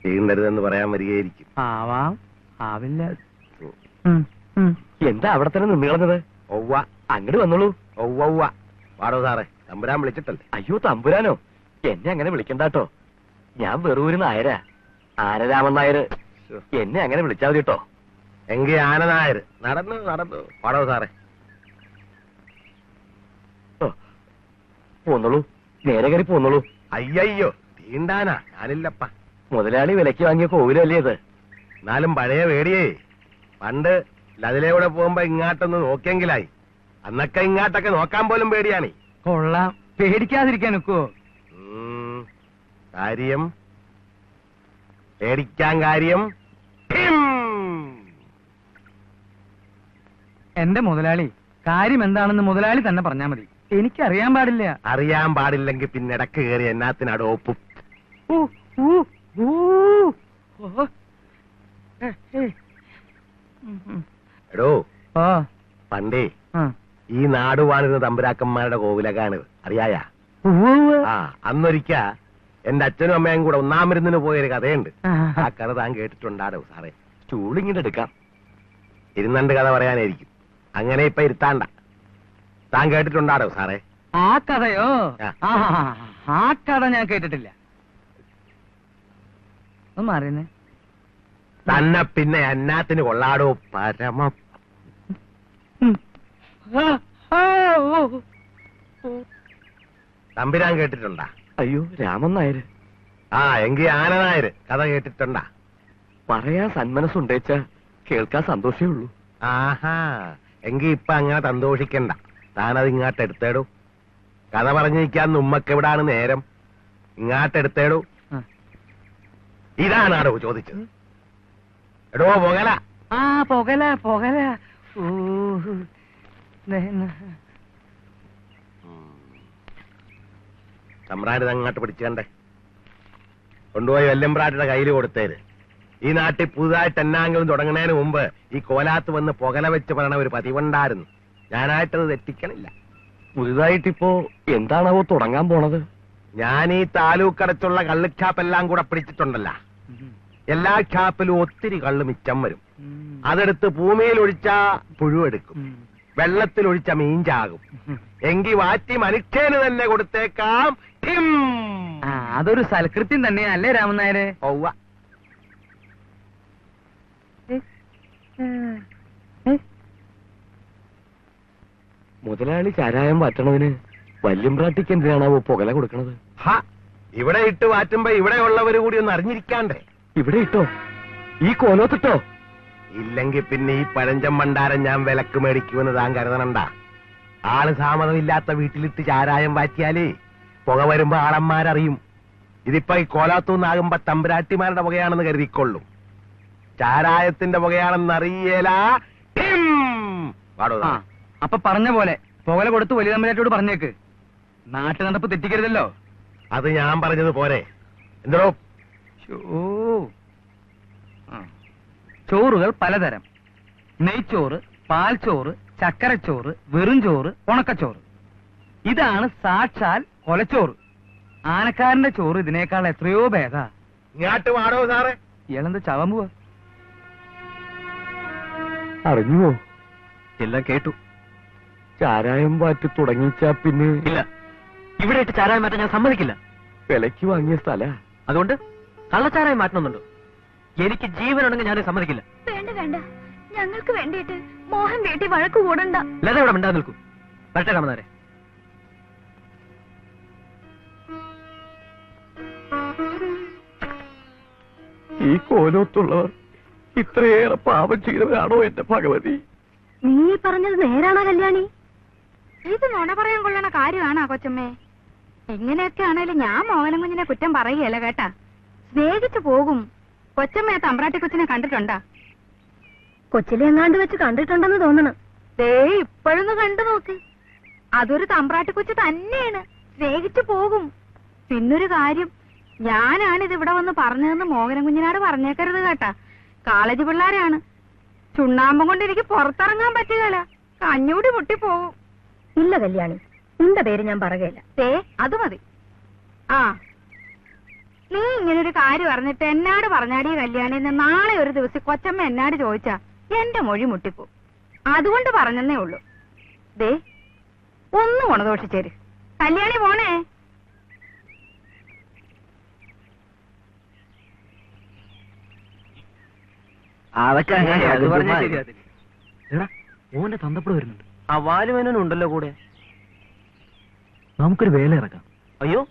ചെയ്യരുതെന്ന് പറയാൻ വരികയായിരിക്കും. ആവാം, ആവില്ല. എന്താ അവിടെ തന്നെ നിന്ന് കളഞ്ഞത്? ഒവ്വ, അങ്ങോട്ട് വന്നോളൂ. ഒവ്വ. വാടോ സാറേ, തമ്പുരാൻ വിളിച്ചിട്ടല്ലേ? അയ്യോ തമ്പുരാനോ, എന്നെ അങ്ങനെ വിളിക്കണ്ടാട്ടോ. ഞാൻ വെറൂര് നായരാ, ആനരാമൻ നായര്. എന്നെ അങ്ങനെ വിളിച്ചാൽ മതി കേട്ടോ. എങ്കിൽ ആന നായർ. നടന്നു നടന്നു. വാടോ സാറേ. പോന്നോളൂ, നേരെ കയറി പോന്നോളൂ. അയ്യോ, തീണ്ടാനാ ഞാനില്ലപ്പ. മുതലാളി വിലക്ക് വാങ്ങിയ കോവിലല്ലേ ഇത്? എന്നാലും പഴയ പേടിയേ. പണ്ട് ലതിലൂടെ പോകുമ്പോ ഇങ്ങാട്ടൊന്ന് നോക്കിയെങ്കിലായി. അന്നൊക്കെ ഇങ്ങാട്ടൊക്കെ നോക്കാൻ പോലും പേടിയാണേ. കൊള്ളാം, പേടിക്കാതിരിക്കാൻ ഒക്കുവോ? കാര്യം പേടിക്കാൻ കാര്യം. എന്റെ മുതലാളി, കാര്യം എന്താണെന്ന് മുതലാളി തന്നെ പറഞ്ഞാ മതി. എനിക്കറിയാൻ പാടില്ല. അറിയാൻ പാടില്ലെങ്കിൽ പിന്നെ ഇടക്ക് കയറി എന്നാത്തിനാട് ഒപ്പും. എടോ, പണ്ടേ ഈ നാട് വാണിരുന്ന തമ്പുരാക്കന്മാരുടെ കോവിലകാണ്, അറിയായ? അന്നൊരിക്ക എന്റെ അച്ഛനും അമ്മയും കൂടെ ഒന്നാം മരുന്നിന് പോയൊരു കഥയുണ്ട്. ആ കഥ താൻ കേട്ടിട്ടുണ്ടാടോ സാറേ? ചൂളിങ്ങിട്ട് എടുക്കാം. ഇരുന്നണ്ട് കഥ പറയാനായിരിക്കും. അങ്ങനെ ഇപ്പൊ ഇരുത്താണ്ട. താൻ കേട്ടിട്ടുണ്ടാടോ സാറേ? ആ കഥയോ? ആ കഥ ഞാൻ കേട്ടിട്ടില്ല. മാറിയെന്നെ തന്നെ പിന്നെ എന്നാത്തിന് കൊള്ളാടോ പരമ. തമ്പുരാൻ കേട്ടിട്ടുണ്ടാ? അയ്യോ രാമൻ നായര്. എങ്കി ആന നായര് കഥ കേട്ടിട്ടുണ്ടാ? പറയാൻ സന്മനസ്സുണ്ടേച്ച കേൾക്കാൻ സന്തോഷേ ഉള്ളൂ. ആഹാ, എങ്കി ഇപ്പൊ അങ്ങനെ സന്തോഷിക്കണ്ട. താനത് ഇങ്ങാട്ട് എടുത്തേടൂ. കഥ പറഞ്ഞിരിക്കാൻ ഉമ്മക്ക് എവിടാണ് നേരം? ഇങ്ങാട്ട് എടുത്തേടൂ. ഇതാണാടോ ചോദിച്ചത്? എടോ പൊകല. പൊകല പൊകല. തമ്പ്രാന് അങ്ങോട്ട് പിടിച്ചണ്ടേ, കൊണ്ടുപോയി വല്യമ്പ്രാട്ടിയുടെ കയ്യിൽ കൊടുത്തേര്. ഈ നാട്ടിൽ പുതുതായിട്ട് എന്നാങ്കിലും തുടങ്ങുന്നതിന് മുമ്പ് ഈ കോലാത്ത് വന്ന് പുകല വെച്ച് പറയണ ഒരു പതിവുണ്ടായിരുന്നു. ഞാനായിട്ടത് തെറ്റിക്കണില്ല. പുതുതായിട്ടിപ്പോ എന്താണാവോ തുടങ്ങാൻ പോണത്? ഞാൻ ഈ താലൂക്കടച്ചുള്ള കള്ളിച്ചാപ്പെല്ലാം കൂടെ പിടിച്ചിട്ടുണ്ടല്ല. എല്ലാ ഷാപ്പിലും ഒത്തിരി കള്ള് മിച്ചം വരും. അതെടുത്ത് ഭൂമിയിൽ ഒഴിച്ചാ പുഴുവെടുക്കും, വെള്ളത്തിൽ ഒഴിച്ച മീൻചാകും. എങ്കി വാറ്റി മനുഷ്യന് തന്നെ കൊടുത്തേക്കാം. അതൊരു സൽകൃത്യം തന്നെയല്ലേ രാമൻ നായരെ? ഒവ്വ. മുതലാളി ചാരായം വാറ്റണതിന് വല്യമ്പ്രാട്ടിക്ക് എന്തിനാണാവോ പുകല കൊടുക്കണത്? ഇവിടെ ഇട്ട് വാറ്റുമ്പോ ഇവിടെ ഉള്ളവര് കൂടി ഒന്ന് അറിഞ്ഞിരിക്കാണ്ടേ? ഇവിടെ ഇട്ടോ? ഈ കോലോത്തിട്ടോ? ഇല്ലെങ്കിൽ പിന്നെ ഈ പഴഞ്ചൻ മണ്ടാരം ഞാൻ വിലക്ക് മേടിക്കുമെന്ന് താൻ കരുതണണ്ട. ആള് സാമതമില്ലാത്ത വീട്ടിലിട്ട് ചാരായം വാറ്റിയാലേ പുക വരുമ്പോ ആളന്മാരറിയും. ഇതിപ്പോ ഈ കോലാത്തൂന്നാകുമ്പോ തമ്പുരാട്ടിമാരുടെ പുകയാണെന്ന് കരുതിക്കൊള്ളും. ചാരായത്തിന്റെ പുകയാണെന്ന് അറിയേല. അപ്പൊ പറഞ്ഞ പോലെ പുകല കൊടുത്ത് വലിയ തമ്പുരാട്ടിയോട് പറഞ്ഞേക്ക്. നാട്ടു നടപ്പ് തെറ്റിക്കരുതല്ലോ. അത് ഞാൻ പറഞ്ഞത് പോരെ? എന്തോ ചോറുകൾ പലതരം: നെയ്ച്ചോറ്, പാൽച്ചോറ്, ചക്കരച്ചോറ്, വെറും ചോറ്, ഉണക്കച്ചോറ്. ഇതാണ് സാക്ഷാൽ കൊലച്ചോറ്. ആനക്കാരന്റെ ചോറ് ഇതിനേക്കാൾ എത്രയോ ഭേദാ. ഇങ്ങാട്ട് വാടോ സാറേ. ഇയാളെന്താ ചവൻ പോവാ? അറിഞ്ഞുവോ? എല്ലാം കേട്ടു. ചാരായം വാറ്റി തുടങ്ങിച്ചാ പിന്നെ ഇല്ല, ഇവിടെ ഇട്ട് ചാരായം മാറ്റാൻ ഞാൻ സമ്മതിക്കില്ല. വിലക്ക് വാങ്ങിയ സ്ഥല, അതുകൊണ്ട് കള്ളച്ചാരായം മാറ്റണമെന്നുണ്ടോ? എനിക്ക് ജീവനുണ്ടെങ്കിൽ ഞാൻ സമ്മതിക്കില്ല. വേണ്ട വേണ്ട, ഞങ്ങൾക്ക് വേണ്ടിയിട്ട് മോഹൻ വീട്ടിൽ വഴക്ക് കൂടണ്ട. ലത ഇവിടെ മിണ്ടാ നിൽക്കൂ. വരട്ടെ രാമനാരെ. ഈ കോലോത്തുള്ളവർ ഇത്രയേറെ പാപം ചെയ്തവരാണോ എന്റെ ഭഗവതി? നീ പറഞ്ഞത് നേരാണോ കല്യാണി? ഇത് നുണ പറയാൻ കൊള്ളണ കാര്യമാണോ കൊച്ചമ്മേ? എങ്ങനെയൊക്കെ ആണേലും ഞാൻ മോഹനം കുഞ്ഞിനെ കുറ്റം പറയുകയല്ല കേട്ടാ. സ്നേഹിച്ചു പോകും. കൊച്ചമ്മയെ തമ്പ്രാട്ടി കൊച്ചിനെ കണ്ടിട്ടുണ്ടാ? കൊച്ചിലെ എങ്ങാണ്ട് വെച്ച് കണ്ടിട്ടുണ്ടെന്ന് തോന്നണം. ദേ ഇപ്പോഴൊന്ന് കണ്ടു നോക്ക്. അതൊരു തമ്പ്രാട്ടി കൊച്ചു തന്നെയാണ്. സ്നേഹിച്ചു പോകും. പിന്നൊരു കാര്യം, ഞാനാണിത് ഇവിടെ വന്ന് പറഞ്ഞതെന്ന് മോഹനം കുഞ്ഞിനാട് പറഞ്ഞേക്കരുത് കേട്ടാ. കോളേജ് പിള്ളേരാണ്. ചുണ്ണാമ്പം കൊണ്ട് എനിക്ക് പുറത്തിറങ്ങാൻ പറ്റുകയില്ല. കഞ്ഞൂടി മുട്ടിപ്പോകും. ഇല്ല കല്യാണി, നിന്റെ പേര് ഞാൻ പറയുകയില്ല. അത് മതി. നീ ഇങ്ങനൊരു കാര്യം അറിഞ്ഞിട്ട് എന്നോട് പറഞ്ഞാടി കല്യാണി എന്ന് നാളെ ഒരു ദിവസം കൊച്ചമ്മ എന്നോട് ചോദിച്ചാ എന്റെ മൊഴി മുട്ടിപ്പോ. അതുകൊണ്ട് പറഞ്ഞെന്നേ ഉള്ളൂ. ദേ ഒന്ന് ഗുണദോഷിച്ചേര്. കല്യാണി പോണേ. ഓന്റെ തന്തപ്പുഴ വരുന്നുണ്ട്. ആ വാലുമേനുണ്ടല്ലോ കൂടെ. നമുക്കൊരു വേല ഇറക്കാം. അയ്യോ,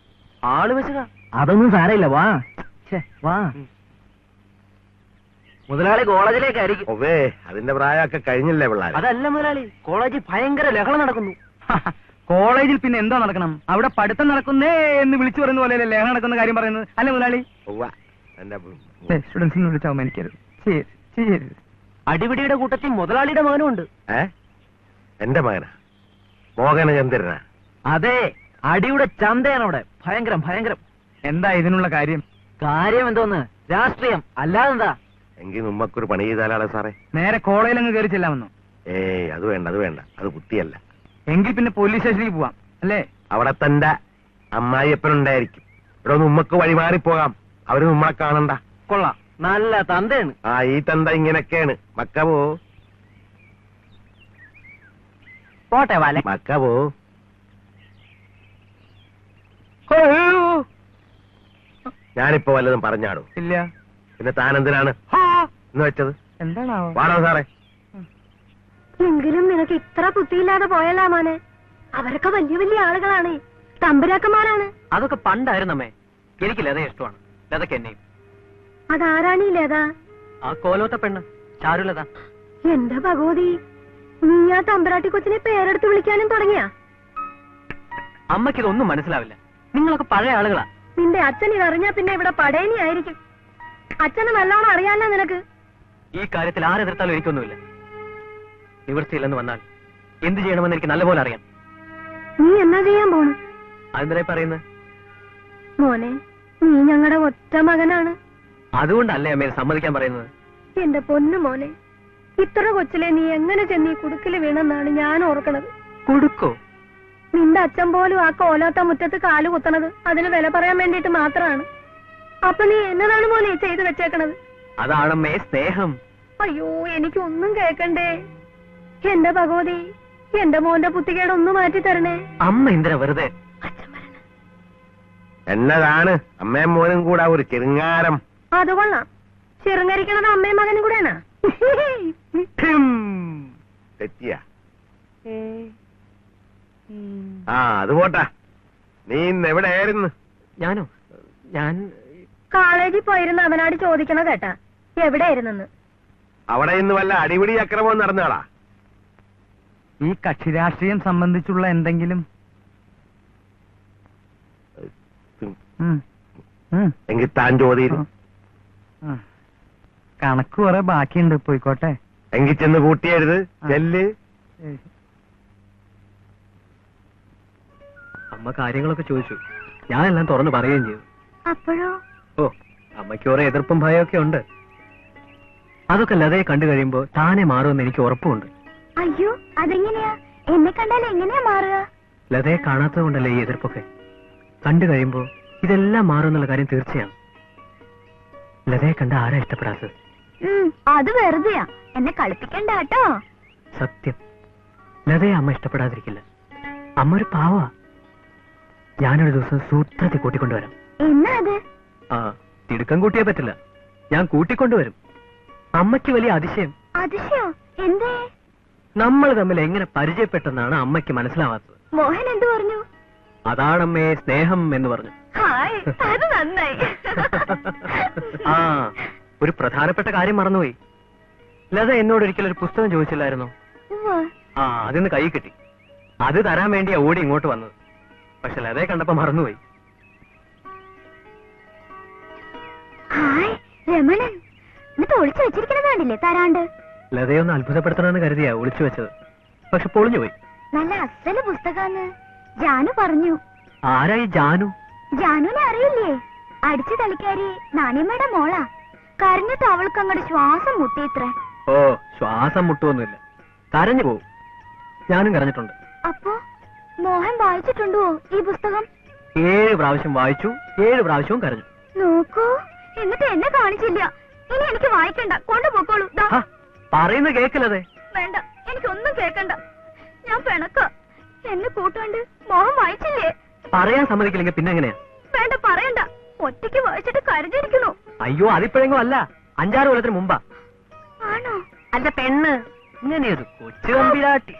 ആള് വെച്ചതാ. അതൊന്നും സാരമില്ല, വാ. വാ. മുതലാളി കോളേജിലേക്കായിരിക്കും. ഒവേ അതിന്റെ പ്രായമൊക്കെ കഴിഞ്ഞില്ലേ പിള്ളേർ? അതല്ല മുതലാളി, കോളേജിൽ ഭയങ്കര ലഹള നടക്കുന്നു. കോളേജിൽ പിന്നെ എന്താ നടക്കണം? അവിടെ പഠിത്തം നടക്കുന്നേ എന്ന് വിളിച്ചു പറയുന്ന പോലെയല്ലേ ലേഖനം നടക്കുന്ന കാര്യം പറയുന്നത്, അല്ലേ മുതലാളി? സ്റ്റുഡൻസിനെ വിളിച്ചാവും എനിക്കരുത്. അടിപിടിയുടെ കൂട്ടത്തിൽ മുതലാളിയുടെ മകനും ഉണ്ട്. എന്റെ മകനാ? മോഹനചന്ദ്രനാ? അതെ, അടിയുടെ ചന്തയാണ് അവിടെ. ഭയങ്കരം ഭയങ്കരം. എന്താ ഇതിനുള്ള കാര്യം? കാര്യം എന്തോന്ന്? രാഷ്ട്രീയം, അല്ലാതെന്താ? എങ്കിൽ നമ്മക്കൊരു പണി ചെയ്താലാണ് സാറേ. നേരെ കോളേജിൽ അങ്ങ് കയറി ചെല്ലാമെന്നോ? അത് വേണ്ട, അത് വേണ്ട, അത് കുത്തിയല്ല. എങ്കിൽ പിന്നെ പോലീസ് സ്റ്റേഷനിലേക്ക് പോവാം, അല്ലേ? അവിടെ തന്റെ അമ്മായി എപ്പനുണ്ടായിരിക്കും. ഇവിടെ ഒന്ന് ഉമ്മക്ക് വഴിമാറിപ്പോകാം. അവര് നമ്മളെ കാണണ്ട. കൊള്ളാം, നല്ല തന്തയാണ്. ഈ തന്ത ഇങ്ങനെയൊക്കെയാണ്. മക്കവോ പോട്ടെ വാല. മക്കവോ ഞാനിപ്പോ വല്ലതും പറഞ്ഞാടോ? ഇല്ല. പിന്നെ താനെന്തിനാണ് എന്ന് വെച്ചത്? എന്താണാവോ? വാടോ സാറേ. എങ്കിലും നിനക്ക് ഇത്ര ബുദ്ധിയില്ലാതെ പോയല്ലോ മോനെ. അവരൊക്കെ വലിയ വലിയ ആളുകളാണ്, തമ്പുരാക്കന്മാരാണ്. അതൊക്കെ പണ്ടായിരുന്നമ്മേ. എനിക്ക് ലത ഇഷ്ടമാണ്. ലതക്ക് എന്നെയും. അതാരാണീ ലത? ആ കോലോത്ത പെണ്ണ് ചാരുലത. എന്റെ ഭഗവതി, നീ ആ തമ്പുരാട്ടി കൊച്ചിനെ പേരെടുത്ത് വിളിക്കാനും തുടങ്ങിയാ? അമ്മയ്ക്ക് ഇതൊന്നും മനസ്സിലാവില്ല. നിങ്ങളൊക്കെ പഴയ ആളുകളാ. നിന്റെ അച്ഛൻ ഇതറിഞ്ഞാ പിന്നെ ഇവിടെ പടയണി ആയിരിക്കും. അച്ഛന് നല്ലോണം അറിയാലോ നിനക്ക്. ഈ കാര്യത്തിൽ ആരെതിർത്താലും എനിക്കൊന്നുമില്ല. നിവൃത്തിയില്ലെന്ന് വന്നാൽ എന്ത് ചെയ്യണമെന്ന് എനിക്ക് നല്ലപോലെ അറിയാം. നീ എന്നാ ചെയ്യാൻ പോണു? അതെന്തിനായി പറയുന്നത്? മോനെ, നീ ഞങ്ങളുടെ ഒറ്റ മകനാണ്. അതുകൊണ്ടല്ലേ അമ്മയെ സമ്മതിക്കാൻ പറയുന്നത്. എന്റെ പൊന്നു മോനെ, ഇത്ര കൊച്ചിലെ നീ എങ്ങനെ ചെന്നീ കുടുക്കില് വീണെന്നാണ് ഞാൻ ഓർക്കണത്. കൊടുക്കോ? നിന്റെ അച്ഛൻ പോലും ആ കോലാത്ത മുറ്റത്ത് കാല് കുത്തണത് അതിന് വില പറയാൻ വേണ്ടിട്ട് മാത്രമാണ്. അപ്പൊ നീ എന്നതാണ് മോനെ ചെയ്തു വെച്ചേക്കണത്? അതാണമ്മേ സ്നേഹം. അയ്യോ, എനിക്കൊന്നും കേക്കണ്ടേ. എന്റെ ഭഗവതി, എന്റെ മോന്റെ ബുദ്ധികേടൊന്ന് മാറ്റി തരണേ. അമ്മ എന്തിനാ വെറുതെ? എന്നതാണ് അമ്മയും മോനും കൂടെ ഒരു ചെറുങ്ങാരം. അത് കൊള്ളാം. ചെറുങ്ങരിക്കണത് അമ്മയും മകനും കൂടെയാണോ? തെറ്റിയ? അത് പോട്ടാ. നീ ഇന്ന് എവിടെയായിരുന്നു? ഞാനോ? ഞാൻ കോളേജിൽ പോയിരുന്ന അവനോട് ചോദിക്കണ കേട്ടാ എവിടെയായിരുന്നെന്ന്. അവിടെ ഇന്ന് വല്ല അടിപിടി അക്രമവും നടന്നാളാ? ഈ കക്ഷി രാഷ്ട്രീയം സംബന്ധിച്ചുള്ള എന്തെങ്കിലും? എങ്കിൽ താൻ ചോദിച്ചു. കണക്ക് കുറെ ബാക്കിയുണ്ട്, പോയിക്കോട്ടെ. എങ്കിൽ ചെന്ന് കൂട്ടിയെഴുത്. ചെല്ല്. അമ്മ കാര്യങ്ങളൊക്കെ ചോദിച്ചു. ഞാനെല്ലാം തുറന്നു പറയുകയും ചെയ്തു. അപ്പോഴോ? ഓ, അമ്മയ്ക്ക് കുറെ എതിർപ്പും ഭയമൊക്കെ ഉണ്ട്. അതൊക്കെ ലതയെ കണ്ടു കഴിയുമ്പോ താനെ മാറുമെന്ന് എനിക്ക് ഉറപ്പുണ്ട്. അയ്യോ, അതെങ്ങനെയാ? എന്നെ കണ്ടാൽ എങ്ങനെയാ മാറുക? ലതയെ കാണാത്തത് കൊണ്ടല്ലേ ഈ എതിർപ്പൊക്കെ. കണ്ടു കഴിയുമ്പോ ഇതെല്ലാം മാറുമെന്നുള്ള കാര്യം തീർച്ചയാണ്. ലതയെ കണ്ട ആരാ ഇഷ്ടപ്പെടാത്തത്? അത് വെറുതെയാ, എന്നെ കളിപ്പിക്കണ്ട കേട്ടോ. സത്യം, ലതയെ അമ്മ ഇഷ്ടപ്പെടാതിരിക്കില്ല. അമ്മ ഒരു പാവാ. ഞാനൊരു ദിവസം സൂത്രത്തെ കൂട്ടിക്കൊണ്ടുവരാം. എന്നാ അത്? തിടുക്കം കൂട്ടിയേ പറ്റില്ല. ഞാൻ കൂട്ടിക്കൊണ്ടുവരും. അമ്മയ്ക്ക് വലിയ അതിശയം. അതിശയോ? എന്തേ? നമ്മൾ തമ്മിൽ എങ്ങനെ പരിചയപ്പെട്ടെന്നാണ് അമ്മയ്ക്ക് മനസ്സിലാവാത്തത്. മോഹൻ എന്ത് പറഞ്ഞു? അതാണമ്മേ സ്നേഹം എന്ന് പറഞ്ഞു. ഹായ്, അത് നന്നായി. ഒരു പ്രധാനപ്പെട്ട കാര്യം മറന്നുപോയി. ലത എന്നോട് ഒരിക്കലും ഒരു പുസ്തകം ചോദിച്ചില്ലായിരുന്നോ? അതിന്ന് കൈ കിട്ടി. അത് തരാൻ വേണ്ടിയാ ഓടി ഇങ്ങോട്ട് വന്നത്. പക്ഷെ ലതയെ കണ്ടപ്പോ മറന്നുപോയി. ഹായ് രമണൻ, എന്നിട്ട് ഒളിച്ചു വെച്ചിരിക്കണതാണില്ലേ തരാണ്ട്? ലതയൊന്ന് അത്ഭുതപ്പെടുത്തണമെന്ന് കരുതിയാ ഒളിച്ചു വെച്ചത്. പക്ഷെ പൊളിഞ്ഞുപോയി. നല്ല അസല് പുസ്തകാന്ന് ജാനു പറഞ്ഞു. ആരായി ജാനു? ജാനുവിനെ അറിയില്ലേ? അടിച്ചു തളിക്കാരി നാണിയമ്മയുടെ മോളാ. കരഞ്ഞിട്ട് അവൾക്ക് അങ്ങോട്ട് ശ്വാസം മുട്ടിയിത്രേ. ഓ, ശ്വാസം മുട്ടുവൊന്നുമില്ല, കരഞ്ഞു പോവും. ഞാനും കരഞ്ഞിട്ടുണ്ട്. അപ്പോ മോഹൻ വായിച്ചിട്ടുണ്ടോ ഈ പുസ്തകം? 7 പ്രാവശ്യം വായിച്ചു, 7 പ്രാവശ്യവും കരഞ്ഞു. നോക്കൂ, എന്നിട്ട് എന്നെ കാണിച്ചില്ല. ഇനി എനിക്ക് വായിക്കണ്ട, കൊണ്ടുപോക്കോളൂ. ദാ. ഹ, പറയുന്ന കേക്കില്ലതെ. വേണ്ട, എനിക്കൊന്നും കേക്കണ്ട. ഞാൻ പിണക്ക. എന്നെ കൂട്ടാണ്ട് മോഹം വായിച്ചില്ലേ? പറയാൻ സമ്മതിക്കില്ലെങ്കിൽ പിന്നെ എങ്ങനെയാ? വേണ്ട, പറയണ്ട. ഒറ്റയ്ക്ക് വായിച്ചിട്ട് കരഞ്ഞിരിക്കണു. അയ്യോ, അതിപ്പോഴെങ്കിലും അല്ല, 5-6 കൊല്ലത്തിന് മുമ്പാ. ആണോ? അല്ല, പെണ്ണ് ഇങ്ങനെയൊരു കൊച്ചു കമ്പിരാട്ടി.